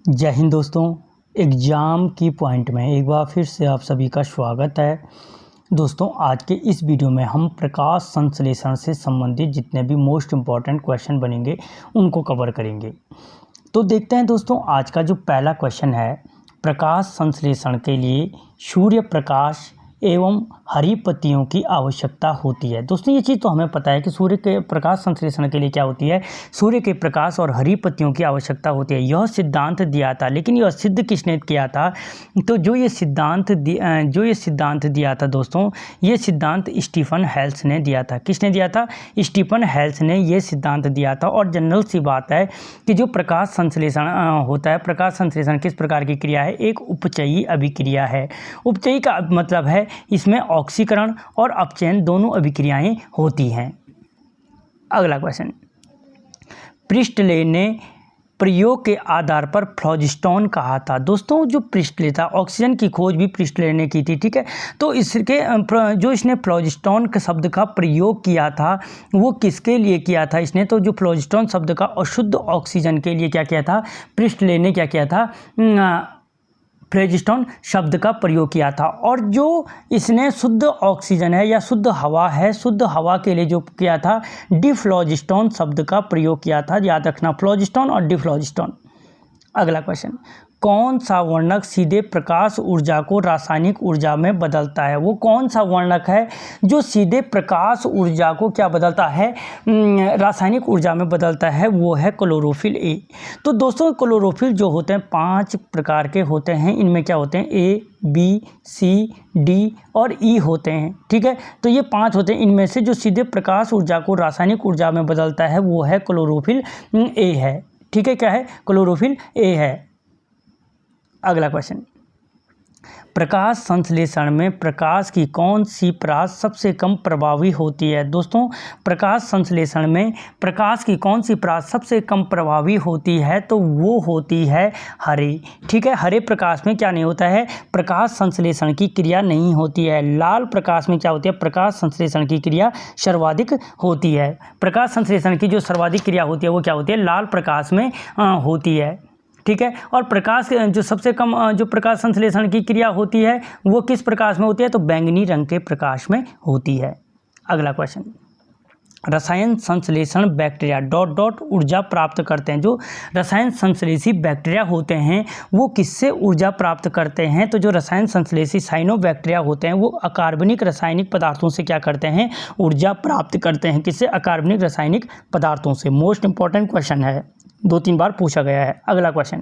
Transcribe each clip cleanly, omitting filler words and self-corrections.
जय हिंद दोस्तों। एग्ज़ाम की पॉइंट में एक बार फिर से आप सभी का स्वागत है। दोस्तों आज के इस वीडियो में हम प्रकाश संश्लेषण से संबंधित जितने भी मोस्ट इम्पॉर्टेंट क्वेश्चन बनेंगे उनको कवर करेंगे। तो देखते हैं दोस्तों, आज का जो पहला क्वेश्चन है, प्रकाश संश्लेषण के लिए सूर्य प्रकाश एवं हरी पत्तियों की आवश्यकता होती है। दोस्तों ये चीज़ तो हमें पता है कि सूर्य के प्रकाश संश्लेषण के लिए क्या होती है, सूर्य के प्रकाश और हरी पत्तियों की आवश्यकता होती है। यह सिद्धांत दिया था, लेकिन यह सिद्ध किसने किया था? तो जो ये सिद्धांत दिया था दोस्तों, ये सिद्धांत स्टीफन हेल्स ने दिया था। किसने दिया था? स्टीफन हेल्स ने ये सिद्धांत दिया था। और जनरल सी बात है कि जो प्रकाश संश्लेषण होता है, प्रकाश संश्लेषण किस प्रकार की क्रिया है? एक उपचयी अभिक्रिया है। उपचयी का मतलब है इसमें ऑक्सीकरण और अपचयन दोनों अभिक्रियाएं होती हैं। अगला क्वेश्चन, प्रिस्टले ने प्रयोग के आधार पर फ्लोजिस्टोन कहा था। दोस्तों जो प्रिस्टले था, ऑक्सीजन की खोज भी प्रिस्टले ने की थी, ठीक है। तो इसके जो इसने फ्लोजिस्टोन के शब्द का प्रयोग किया था वो किसके लिए किया था इसने? तो जो फ्लोजिस्टोन शब्द का अशुद्ध ऑक्सीजन के लिए क्या किया था? प्रिस्टले ने क्या किया था? फ्लोजिस्टोन शब्द का प्रयोग किया था। और जो इसने शुद्ध ऑक्सीजन है या शुद्ध हवा है, शुद्ध हवा के लिए जो किया था, डिफ्लोजिस्टोन शब्द का प्रयोग किया था। याद रखना, फ्लोजिस्टोन और डिफ्लोजिस्टोन। अगला क्वेश्चन, कौन सा वर्णक सीधे प्रकाश ऊर्जा को रासायनिक ऊर्जा में बदलता है? वो कौन सा वर्णक है जो सीधे प्रकाश ऊर्जा को क्या बदलता है? रासायनिक ऊर्जा में बदलता है। वो है क्लोरोफिल ए। तो दोस्तों क्लोरोफिल जो होते हैं 5 प्रकार के होते हैं। इनमें क्या होते हैं? ए, बी, सी, डी और ई होते हैं, ठीक है। तो ये 5 होते हैं। इनमें से जो सीधे प्रकाश ऊर्जा को रासायनिक ऊर्जा में बदलता है वो है क्लोरोफिल ए है, ठीक है। क्या है? क्लोरोफिल ए है। अगला क्वेश्चन, प्रकाश संश्लेषण में प्रकाश की कौन सी परास सबसे कम प्रभावी होती है? दोस्तों प्रकाश संश्लेषण में प्रकाश की कौन सी परास सबसे कम प्रभावी होती है? तो वो होती है हरे, ठीक है। हरे प्रकाश में क्या नहीं होता है? प्रकाश संश्लेषण की क्रिया नहीं होती है। लाल प्रकाश में क्या होती है? प्रकाश संश्लेषण की क्रिया सर्वाधिक होती है। प्रकाश संश्लेषण की जो सर्वाधिक क्रिया होती है वो क्या होती है? लाल प्रकाश में होती है, ठीक है। और प्रकाश जो सबसे कम जो प्रकाश संश्लेषण की क्रिया होती है वो किस प्रकाश में होती है? तो बैंगनी रंग के प्रकाश में होती है। अगला क्वेश्चन, रसायन संश्लेषण बैक्टीरिया ... ऊर्जा प्राप्त करते हैं। जो रसायन संश्लेषी बैक्टीरिया होते हैं वो किससे ऊर्जा प्राप्त करते हैं? तो जो रसायन संश्लेषी साइनोबैक्टीरिया होते हैं वो अकार्बनिक रासायनिक पदार्थों से क्या करते हैं? ऊर्जा प्राप्त करते हैं। किससे? अकार्बनिक रासायनिक पदार्थों से। मोस्ट इंपॉर्टेंट क्वेश्चन है, 2-3 बार पूछा गया है। अगला क्वेश्चन,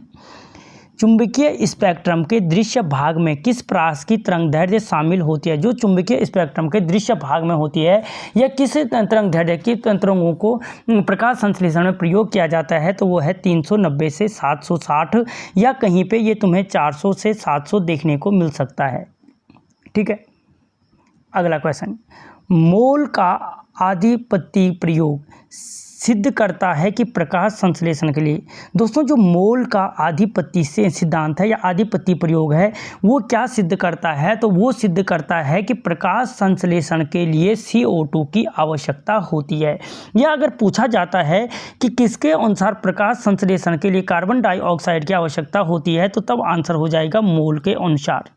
चुंबकीय स्पेक्ट्रम के दृश्य भाग में किस परास की तरंगदैर्घ्य शामिल होती है? जो चुंबकीय स्पेक्ट्रम के दृश्य भाग में होती है या किस तरंगदैर्घ्य की तरंगों को प्रकाश संश्लेषण में प्रयोग किया जाता है तो वो है 390 से 760 या कहीं पे ये तुम्हें 400 से 700 देखने को मिल सकता है, ठीक है। अगला क्वेश्चन, मोल का आधिपत्य प्रयोग सिद्ध करता है कि प्रकाश संश्लेषण के लिए। दोस्तों जो मोल का आधिपत्य से सिद्धांत है या आधिपत्य प्रयोग है वो क्या सिद्ध करता है? तो वो सिद्ध करता है कि प्रकाश संश्लेषण के लिए CO2 की आवश्यकता होती है। या अगर पूछा जाता है कि किसके अनुसार प्रकाश संश्लेषण के लिए कार्बन डाइऑक्साइड की आवश्यकता होती है तो तब आंसर हो जाएगा मोल के अनुसार,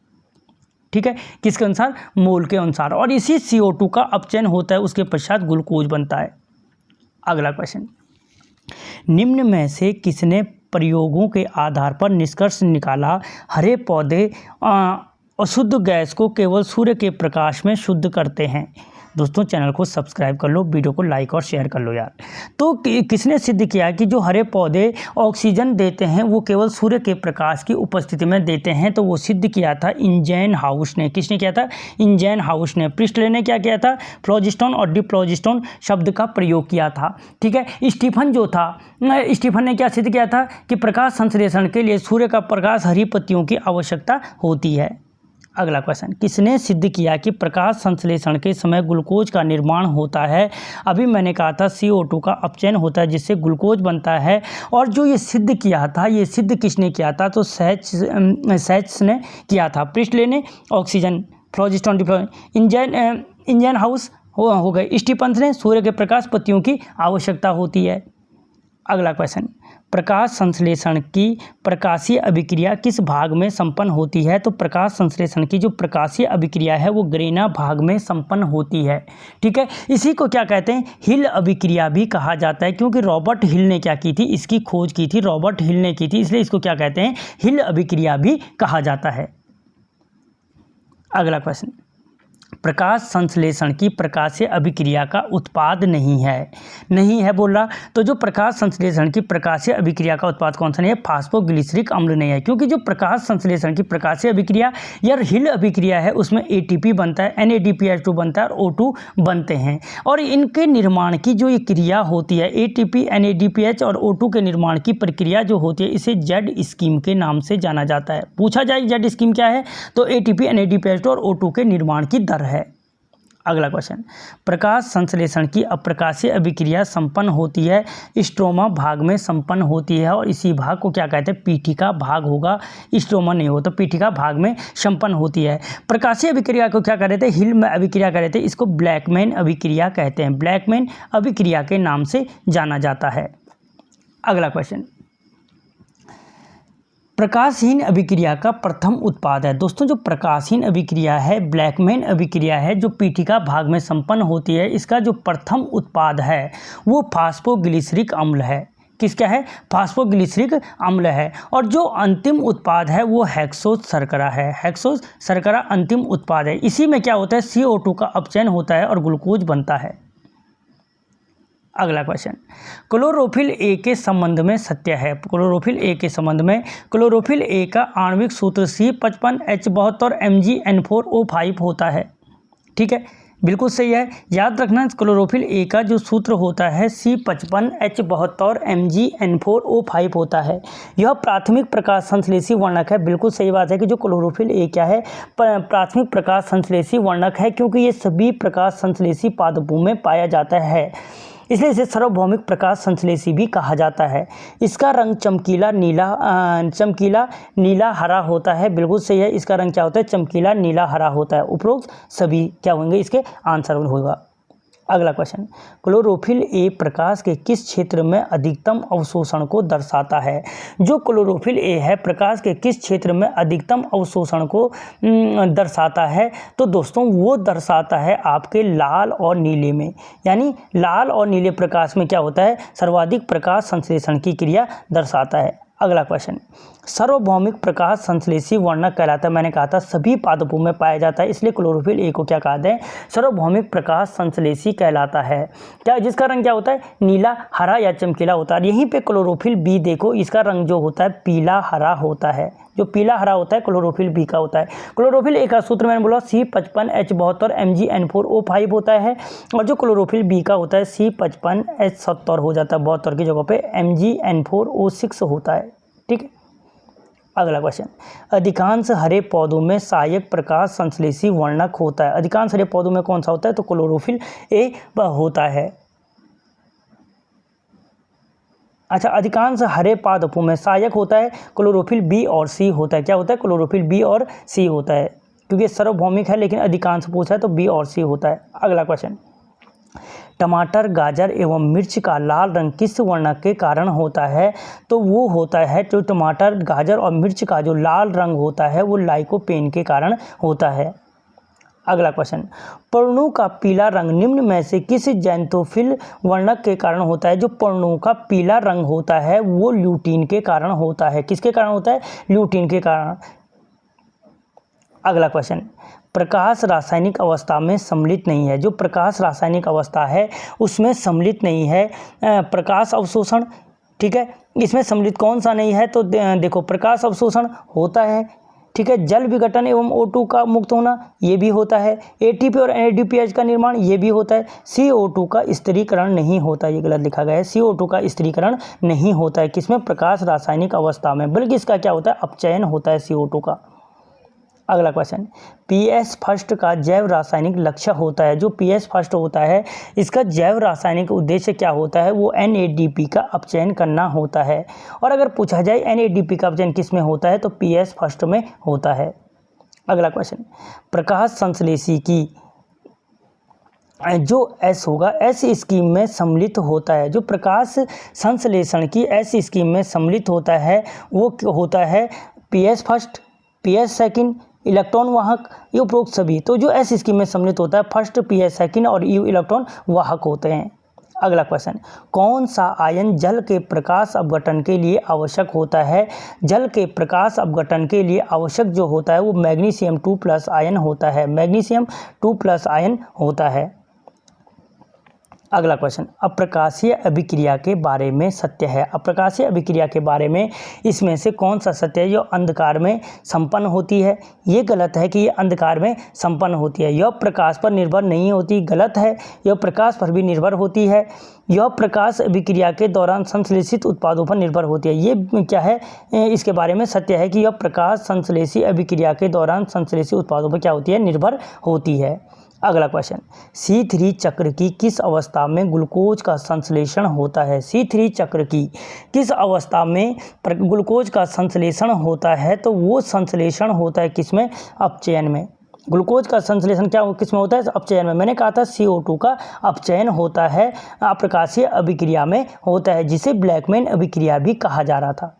ठीक है। किसके अनुसार? मोल के अनुसार। और इसी CO2 का अपचयन होता है, उसके पश्चात ग्लूकोज बनता है। अगला क्वेश्चन, निम्न में से किसने प्रयोगों के आधार पर निष्कर्ष निकाला हरे पौधे अशुद्ध गैस को केवल सूर्य के प्रकाश में शुद्ध करते हैं? दोस्तों चैनल को सब्सक्राइब कर लो, वीडियो को लाइक और शेयर कर लो यार। तो किसने सिद्ध किया कि जो हरे पौधे ऑक्सीजन देते हैं वो केवल सूर्य के प्रकाश की उपस्थिति में देते हैं? तो वो सिद्ध किया था इंजैनहाउस ने। किसने किया था? इंजैनहाउस ने। प्रिस्टले ने क्या किया था? फ्लोजिस्टोन और डिफ्लोजिस्टोन शब्द का प्रयोग किया था, ठीक है। स्टीफन ने क्या सिद्ध किया था कि प्रकाश संश्लेषण के लिए सूर्य का प्रकाश हरी पत्तियों की आवश्यकता होती है। अगला क्वेश्चन, किसने सिद्ध किया कि प्रकाश संश्लेषण के समय ग्लूकोज का निर्माण होता है? अभी मैंने कहा था CO2 का अपचयन होता है जिससे ग्लूकोज बनता है। और जो ये सिद्ध किया था, ये सिद्ध किसने किया था? तो सेच्स ने किया था। प्रिस्टले ने ऑक्सीजन, फ्लोजिस्टोन, इंजैनहाउस हो गए। स्टीफन ने सूर्य के प्रकाश पत्तियों की आवश्यकता होती है। अगला क्वेश्चन, प्रकाश संश्लेषण की प्रकाशीय अभिक्रिया किस भाग में संपन्न होती है? तो प्रकाश संश्लेषण की जो प्रकाशीय अभिक्रिया है वो ग्रेना भाग में संपन्न होती है। ठीक है, इसी को क्या कहते हैं? हिल अभिक्रिया भी कहा जाता है, क्योंकि रॉबर्ट हिल ने क्या की थी? इसकी खोज की थी, रॉबर्ट हिल ने की थी, इसलिए इसको क्या कहते हैं? हिल अभिक्रिया भी कहा जाता है। अगला क्वेश्चन, प्रकाश संश्लेषण की प्रकाशीय अभिक्रिया का उत्पाद नहीं है बोल रहा। तो जो प्रकाश संश्लेषण की प्रकाशीय अभिक्रिया का उत्पाद कौन सा नहीं है? फास्फोग्लिसरिक अम्ल नहीं है, क्योंकि जो प्रकाश संश्लेषण की प्रकाशीय अभिक्रिया या हिल अभिक्रिया है उसमें ATP बनता है, NADPH2 बनता है और O2 बनते हैं, और इनके निर्माण की जो ये क्रिया होती है ATP, NADPH और O2 के निर्माण की प्रक्रिया जो होती है इसे जेड स्कीम के नाम से जाना जाता है। पूछा जाए जेड स्कीम क्या है? तो ATP, NADPH2 और O2 के निर्माण की दर है। अगला क्वेश्चन, प्रकाश संश्लेषण की अप्रकाशीय अभिक्रिया संपन्न होती है स्ट्रोमा भाग में संपन्न होती है, और इसी भाग को क्या कहते हैं? पीठिका भाग होगा, स्ट्रोमा नहीं हो, तो पीठिका भाग में संपन्न होती है। प्रकाशीय अभिक्रिया को क्या कह रहे थे? हिल में अभिक्रिया कह रहे थे, इसको ब्लैकमैन अभिक्रिया कहते हैं, ब्लैकमैन अभिक्रिया के नाम से जाना जाता है। अगला क्वेश्चन, प्रकाशहीन अभिक्रिया का प्रथम उत्पाद है। दोस्तों जो प्रकाशहीन अभिक्रिया है, ब्लैकमैन अभिक्रिया है, जो पीठिका भाग में संपन्न होती है, इसका जो प्रथम उत्पाद है वो फास्फोग्लिसरिक अम्ल है। किसका है? फास्फोग्लिसरिक अम्ल है। और जो अंतिम उत्पाद है वो हेक्सोज शर्करा है, हेक्सोज शर्करा अंतिम उत्पाद है। इसी में क्या होता है? CO2 का अपचयन होता है और ग्लूकोज बनता है। अगला क्वेश्चन, क्लोरोफिल ए के संबंध में सत्य है। क्लोरोफिल ए के संबंध में, क्लोरोफिल ए का आणविक सूत्र C55H72 MgN4O5 होता है। ठीक है, बिल्कुल सही है, याद रखना। क्लोरोफिल ए का जो सूत्र होता है C55H72 MgN4O5 होता है। यह प्राथमिक प्रकाश संश्लेषी वर्णक है। बिल्कुल सही बात है कि जो क्लोरोफिल ए क्या है? प्राथमिक प्रकाश संश्लेषी वर्णक है, क्योंकि ये सभी प्रकाश संश्लेषी पादपों में पाया जाता है, इसलिए इसे सार्वभौमिक प्रकाश संश्लेषी भी कहा जाता है। इसका रंग चमकीला नीला हरा होता है। बिल्कुल सही है, इसका रंग क्या होता है? चमकीला नीला हरा होता है। उपरोक्त सभी क्या होंगे? इसके आंसर होगा। अगला क्वेश्चन, क्लोरोफिल ए प्रकाश के किस क्षेत्र में अधिकतम अवशोषण को दर्शाता है? जो क्लोरोफिल ए है प्रकाश के किस क्षेत्र में अधिकतम अवशोषण को दर्शाता है? तो दोस्तों वो दर्शाता है आपके लाल और नीले में, यानी लाल और नीले प्रकाश में क्या होता है? सर्वाधिक प्रकाश संश्लेषण की क्रिया दर्शाता है। अगला क्वेश्चन, सार्वभौमिक प्रकाश संश्लेषी वर्णक कहलाता है। मैंने कहा था सभी पादपों में पाया जाता है, इसलिए क्लोरोफिल ए को क्या कहते हैं? सार्वभौमिक प्रकाश संश्लेषी कहलाता है। क्या जिसका रंग क्या होता है? नीला हरा या चमकीला होता है। यहीं पे क्लोरोफिल बी देखो, इसका रंग जो होता है पीला हरा होता है। जो पीला हरा होता है क्लोरोफिल बी का होता है। क्लोरोफिल ए का सूत्र मैंने बोला C55H72 MgN4O5 होता है, और जो क्लोरोफिल बी का होता है C55H70 हो जाता है, 72 की जगह पे MgN4O6 होता है। ठीक है, अगला क्वेश्चन, अधिकांश हरे पौधों में सहायक प्रकाश संश्लेषी वर्णक होता है। अधिकांश हरे पौधों में कौन सा होता है? तो क्लोरोफिल ए होता है। अच्छा, अधिकांश हरे पादपों में सहायक होता है क्लोरोफिल बी और सी होता है। क्या होता है? क्लोरोफिल बी और सी होता है, क्योंकि सार्वभौमिक है लेकिन अधिकांश पूछा है तो बी और सी होता है। अगला क्वेश्चन, टमाटर, गाजर एवं मिर्च का लाल रंग किस वर्णक के कारण होता है? तो वो होता है जो टमाटर, गाजर और मिर्च का जो लाल रंग होता है वो लाइकोपेन के कारण होता है। अगला क्वेश्चन, पर्णों का पीला रंग निम्न में से किस ज़ैंथोफिल वर्णक के कारण होता है? जो पर्णों का पीला रंग होता है वो ल्यूटीन के कारण होता है। किसके कारण होता है? ल्यूटीन के कारण। अगला क्वेश्चन, प्रकाश रासायनिक अवस्था में सम्मिलित नहीं है। जो प्रकाश रासायनिक अवस्था है उसमें सम्मिलित नहीं है प्रकाश अवशोषण। ठीक है, इसमें सम्मिलित कौन सा नहीं है? तो देखो प्रकाश अवशोषण होता है। ठीक है, जल विघटन एवं O2 का मुक्त होना ये भी होता है। ATP और NADPH का निर्माण ये भी होता है। CO2 का स्थिरीकरण नहीं होता, ये गलत लिखा गया है। CO2 का स्थिरीकरण नहीं होता है किसमें? प्रकाश रासायनिक अवस्था में, बल्कि इसका क्या होता है? अपचयन होता है CO2 का। अगला क्वेश्चन, PS फर्स्ट का जैव रासायनिक लक्ष्य होता है। जो PS फर्स्ट होता है इसका जैव रासायनिक उद्देश्य क्या होता है? वो NADP का अपचयन करना होता है। और अगर पूछा जाए NADP का अपचयन किस में होता है? तो PS फर्स्ट में होता है। अगला क्वेश्चन, प्रकाश संश्लेषी की जो S होगा S स्कीम में सम्मिलित होता है, जो प्रकाश संश्लेषण की S स्कीम में सम्मिलित होता है वो होता है PS first, PS second, electron वाहक, ये उपरोक्त सभी। तो जो S स्कीम में सम्मिलित होता है फर्स्ट, PS सेकंड और U इलेक्ट्रॉन वाहक होते हैं। अगला क्वेश्चन, कौन सा आयन जल के प्रकाश अपघटन के लिए आवश्यक होता है? जल के प्रकाश अपघटन के लिए आवश्यक जो होता है वो मैग्नीशियम 2+ आयन होता है, मैग्नीशियम 2+ आयन होता है। अगला क्वेश्चन, अप्रकाशीय अभिक्रिया के बारे में सत्य है। अप्रकाशीय अभिक्रिया के बारे में इसमें से कौन सा सत्य है? जो अंधकार में संपन्न होती है, ये गलत है कि ये अंधकार में संपन्न होती है। यह प्रकाश पर निर्भर नहीं होती, गलत है। यह प्रकाश पर भी निर्भर होती है। यह प्रकाश अभिक्रिया के दौरान संश्लेषित उत्पादों पर निर्भर होती है। ये क्या है? इसके बारे में सत्य है कि यह प्रकाश संश्लेषी अभिक्रिया के दौरान संश्लेषित उत्पादों पर क्या होती है? निर्भर होती है। अगला क्वेश्चन, C3 चक्र की किस अवस्था में ग्लूकोज का संश्लेषण होता है? C3 चक्र की किस अवस्था में ग्लूकोज का संश्लेषण होता है? तो वो संश्लेषण होता है किसमें? अपचयन में। ग्लूकोज का संश्लेषण क्या किस में होता है? अपचयन में। मैंने कहा था CO2 का अपचयन होता है, अप्रकाशीय अभिक्रिया में होता है, जिसे ब्लैकमैन अभिक्रिया भी कहा जा रहा था।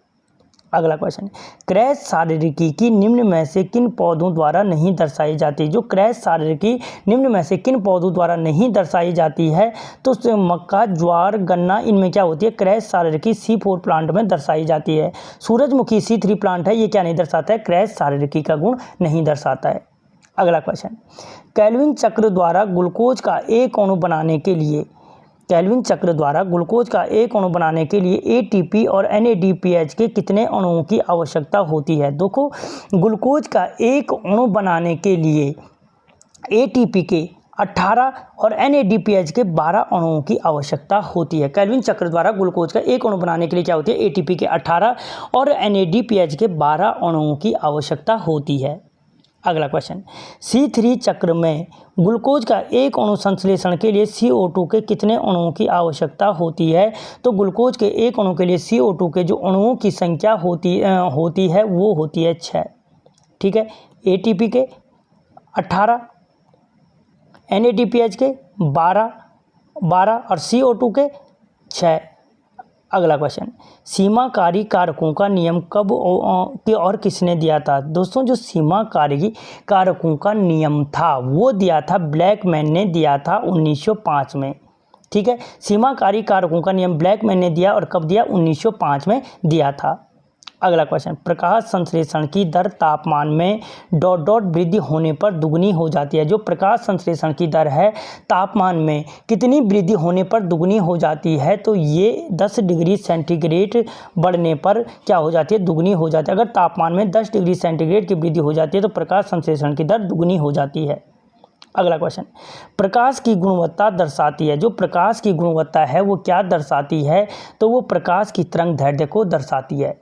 अगला क्वेश्चन, क्रैश शारीरिकी की निम्न में से किन पौधों द्वारा नहीं दर्शाई जाती? जो क्रैश शारीरिकी निम्न में से किन पौधों द्वारा नहीं दर्शाई जाती है? तो मक्का, ज्वार, गन्ना, इनमें क्या होती है? क्रैश शारीरिकी C4 प्लांट में दर्शाई जाती है। सूरजमुखी C3 प्लांट है, ये क्या नहीं दर्शाता है? क्रैश शारीरिकी का गुण नहीं दर्शाता है। अगला क्वेश्चन, केल्विन चक्र द्वारा ग्लूकोज का एक अणु बनाने के लिए केल्विन चक्र द्वारा ग्लूकोज का एक अणु बनाने के लिए ATP और NADPH के कितने अणुओं की आवश्यकता होती है? देखो, ग्लूकोज का एक अणु बनाने के लिए ATP के 18 और NADPH के 12 अणुओं की आवश्यकता होती है। केल्विन चक्र द्वारा ग्लूकोज का एक अणु बनाने के लिए क्या होती है? ATP के 18 और NADPH के 12 अणुओं की आवश्यकता होती है। अगला क्वेश्चन, C3 चक्र में ग्लूकोज का एक अणु संश्लेषण के लिए CO2 के कितने अणुओं की आवश्यकता होती है? तो ग्लूकोज के एक अणु के लिए CO2 के जो अणुओं की संख्या होती है वो होती है 6। ठीक है, ATP के 18, NADPH के 12 और CO2 के 6। अगला क्वेश्चन, सीमाकारी कारकों का नियम कब और किसने दिया था? दोस्तों, जो सीमाकारी कारकों का नियम था वो दिया था ब्लैकमैन ने दिया था 1905 में। ठीक है, सीमाकारी कारकों का नियम ब्लैकमैन ने दिया और कब दिया? 1905 में दिया था। अगला क्वेश्चन, प्रकाश संश्लेषण की दर तापमान में ... वृद्धि होने पर दुगनी हो जाती है। जो प्रकाश संश्लेषण की दर है तापमान में कितनी वृद्धि होने पर दुगनी हो जाती है? तो ये 10 डिग्री सेंटीग्रेड बढ़ने पर क्या हो जाती है? दुगनी हो जाती है। अगर तापमान में 10 डिग्री सेंटीग्रेड की वृद्धि हो जाती है तो प्रकाश संश्लेषण की दर दुगनी हो जाती है। अगला क्वेश्चन, प्रकाश की गुणवत्ता दर्शाती है। जो प्रकाश की गुणवत्ता है वो क्या दर्शाती है? तो वो प्रकाश की तरंग दैर्ध्य को दर्शाती है।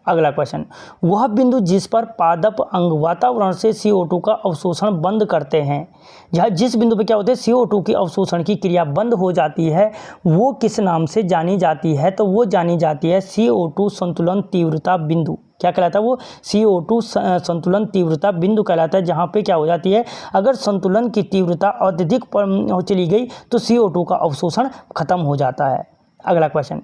अगला क्वेश्चन, वह बिंदु जिस पर पादप अंग वातावरण से CO2 का अवशोषण बंद करते हैं, जहाँ जिस बिंदु पर क्या होते हैं? CO2 की अवशोषण की क्रिया बंद हो जाती है, वो किस नाम से जानी जाती है? तो वो जानी जाती है CO2 संतुलन तीव्रता बिंदु। क्या कहलाता है वो? CO2 संतुलन तीव्रता बिंदु कहलाता है, जहाँ पे क्या हो जाती है? अगर संतुलन की तीव्रता अत्यधिक चली गई तो CO2 का अवशोषण खत्म हो जाता है। अगला क्वेश्चन,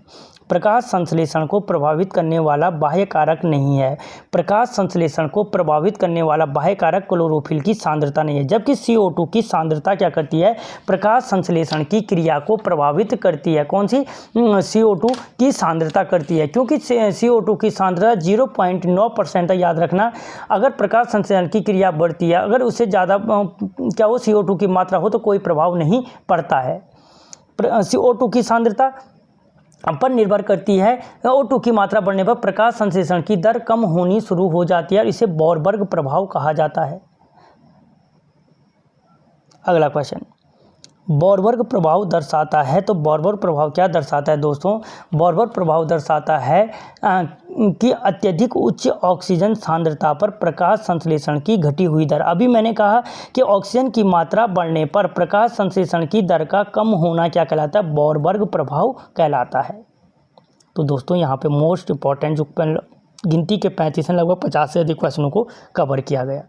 प्रकाश संश्लेषण को प्रभावित करने वाला बाह्य कारक नहीं है। प्रकाश संश्लेषण को प्रभावित करने वाला बाह्य कारक क्लोरोफिल की सांद्रता नहीं है, जबकि CO2 की सांद्रता क्या करती है? प्रकाश संश्लेषण की क्रिया को प्रभावित करती है। कौन सी? CO2 की सांद्रता करती है, क्योंकि CO2 की सांद्रता 0.9% है। याद रखना, अगर प्रकाश संश्लेषण की क्रिया बढ़ती है, अगर उससे ज़्यादा क्या हो CO2 की मात्रा हो तो कोई प्रभाव नहीं पड़ता है। CO2 की सांद्रता पर निर्भर करती है। O2 की मात्रा बढ़ने पर प्रकाश संश्लेषण की दर कम होनी शुरू हो जाती है और इसे बोरबर्ग प्रभाव कहा जाता है। अगला क्वेश्चन, बोरबर्ग प्रभाव दर्शाता है। तो बोरबर्ग प्रभाव क्या दर्शाता है दोस्तों? बोरबर्ग प्रभाव दर्शाता है कि अत्यधिक उच्च ऑक्सीजन सांद्रता पर प्रकाश संश्लेषण की घटी हुई दर। अभी मैंने कहा कि ऑक्सीजन की मात्रा बढ़ने पर प्रकाश संश्लेषण की दर का कम होना क्या कहलाता है? बोरबर्ग प्रभाव कहलाता है। तो दोस्तों, यहाँ पे मोस्ट इंपॉर्टेंट जो गिनती के 35 लगभग 50 से अधिक क्वेश्चनों को कवर किया गया।